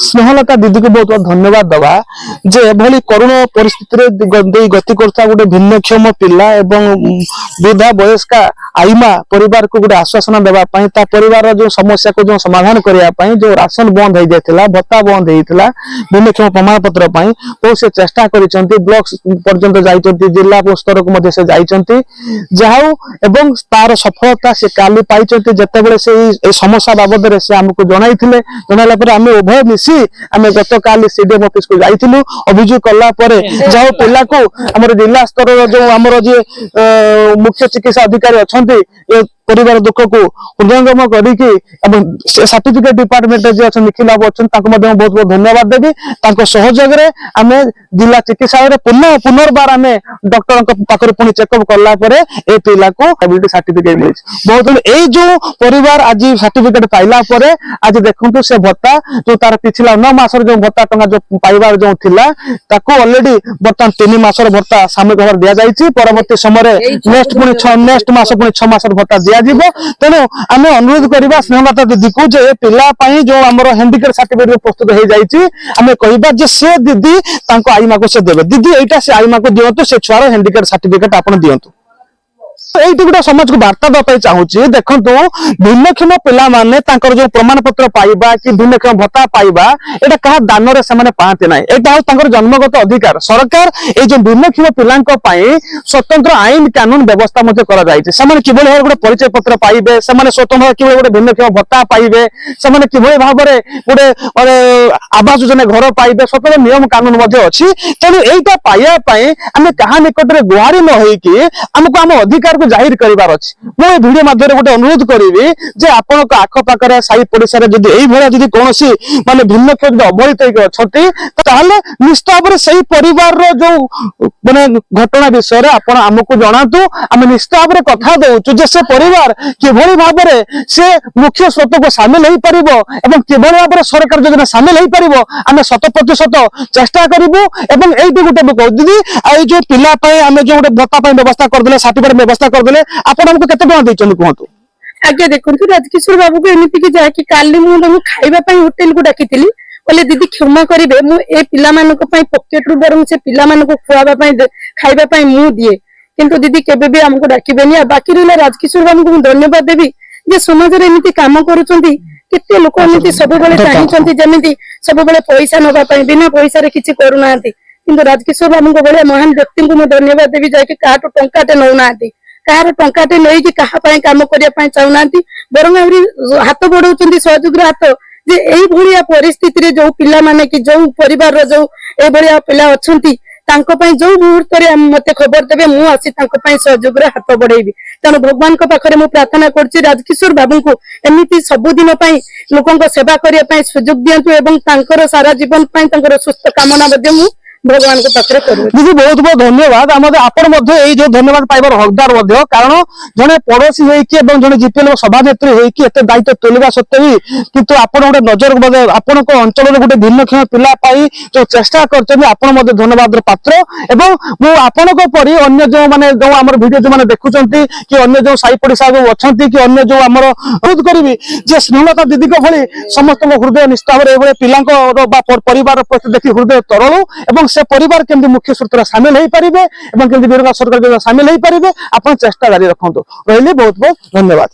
स्नेहलता दीदी को बहुत बहुत धन्यवाद दवा जे एभली करुण परिस्थिति गति करता गोटे भिन्नक्षम पिला एवं वृद्धा वयस्का आईमा परिवार को गोटे आश्वासन देवा परिवार जो समस्या को जो समाधान करने जो राशन बंद हो जाता भत्ता बंद होता भिन्नक्षम प्रमाण पत्र तो से चेष्टा कर ब्लॉक पर्यंत जाइछन्ति जिला स्तर को से जाइछन्ति जाऊ एवं तार सफलता से काली पाइछन्ति जेतेबेले से समस्या बाबद रे से हमको जणाइथिले जणाइला पर आमे उभय मिसी आमे गत काली सीडीएम ऑफिस को जाइथिलु अभियोग कला परे जाऊ पिला को हमर जिला स्तर जो हमर जे मुख्य चिकित्सा अधिकारी अछन्ति परिवार दुख को हृदयंगम करके सर्टिफिकेट डिपार्टमेंट जो अच्छा निखिल बाबू अच्छा बहुत बहुत धन्यवाद देवी सहयोग आम जिला चिकित्सालय पुनर्बार आम डॉक्टर पाखे पुणी चेकअप कला पिला को एबिलिटी सर्टिफिकेट मिली बहुत यही जो परिवार आज सर्टिफिकेट पाइला आज देखु से भत्ता जो तार पिछला 9 मास जो भत्ता टंका जो पाइबार जो थिला ताको ऑलरेडी बर्तमान 3 मासर भत्ता सामयिक भाव दि जाइए परवर्ती समय नेक्स्ट मास पुणी 6 मासर भत्ता तेणु आम अनुरोध करवा स्नेहलता दीदी को जे पिला जो आमर हैंडिकेप सर्टिफिकेट प्रस्तुत हो जाइए आम कह से दीदी आईमा को से देवे दीदी यहाँ से आईमा को दिंतु से छुआर हैंडिकेप सर्टिफिकेट आप दिंतु ये गोटे समाज को वार्ता देवाई चाहूँगी देखो भिन्नक्षम पिलाने जो प्रमाण पत्र पाइबा कि भिन्नक्षम भत्ता पाइबा यहाँ क्या दान से पाते ना यहाँ जन्मगत अधिकार सरकार ये भिन्नक्षम पिला स्वतंत्र आईन कानून व्यवस्था किभली भाव गोटे परिचय पत्र पाइबे स्वतंत्र कि गोटे भिन्नक्षम भत्ता पाइबे किभली भाव गोटे आवास योजना घर पाइबे स्वतंत्र नियम कानून अच्छी तेणु यहाँ पाइबापी आम क्या निकट में गुहारी न होगी आमको आम अधिकार को जाहिर करिवार अछि मो ए वीडियो माध्यम गोटे अनुरोध करिवि जे आपनक आख पाखरे साई पडिसा रे जदि एई भरा जदि कोनोसी माने भिन्नक्षम अवहेलित होइक अछथि ताले निश्चित भाबरे सही परिवार रो जो माने घटना विषय रे आपण हमकु जणातु हम निश्चित भाबरे कथा देउछु जे से परिवार किभली भाबरे से मुख्य स्रोत को शामिल होई परिबो एवं किभली भाबरे सरकार योजना शामिल होई परिबो हम 100% चेष्टा करिवु एवं एइटी गोटे कहू दीदी आ जो पिला पय हम जो गोटे भत्ता पय व्यवस्था कर देले सर्टिफिकेट व्यवस्था कर देले आपण हमको केते टका दैछन कहतु आगे देखंतु राजकिशोर बाबू को एमिति कि जाकी काली मु हम खाइबा पय होटल को डाकितिली बोले दीदी क्षमा करिवे मु ए पिला मानको पय पॉकेट रु बरम से पिला मानको खुआबा पय खाइबा पय मु दिए किंतु दीदी केबे भी हमको डाकिबेनी आ बाकी रहला राजकिशोर बाबू को धन्यवाद देबी जे समाज रे एमिति काम करूचंती केते लोक एमिति सब बेले चाहिचंती जेमिति सब बेले पैसा नबा पय बिना पैसा रे किछि करूनांती किंतु राजकिशोर बाबू को बड़े महान व्यक्ति को मैं धन्यवाद देवी जाके काटो टंकाटे नौना कहार टंकाटे नहीं कि कहा पाए काम करने चाहूना बरं आहरी हाथ बढ़ाऊँ सहयोग हाथ जे यही भाया परिस्थिति रे जो पिला माने कि जो परिवार जो ए भाया पिला अच्छी जो मुहूर्त मत खबर देवे मु आसी सहयोग हाथ बढ़ेबी तेणु भगवान पाखे मु प्रार्थना कर राजकिशोर बाबू को एमती सबुदिन लोकों सेवा करने सुजोग दिंतु एवं सारा जीवन सुस्थ कामना भगवान को पाखरे करू दीदी बहुत बहुत धन्यवाद आपण जो धन्यवाद पाइबार हकदार कारण जड़े पड़ोसी होइकी जड़े जीपीएल सभानेत्री होइकी एते दायित्व तुलिबा सत्ते भी किंतु आपण गोटे नजर आपण अंचल गोटे भिन्नक्षम पिला पाई जो चेष्टा कर धन्यवाद पात्र एवं मु आपण परी अन्य जो माने जो आमर वीडियो जो माने देखुचंती कि अन्य जो साई पड़िसा जो अछंती कि अन्य जो आमर अनुरोध करिवि जे स्नेहलता दीदी को भली समस्त हृदय निष्ठा एभले पिलांको परिवार प्रति देखि हृदय तरलु एवं से परिवार केमती मुख्य स्रोत सामिल हो पारे केमती सरकार शामिल हो पारे आप चेष्टा जारी रखु रही बहुत बहुत धन्यवाद।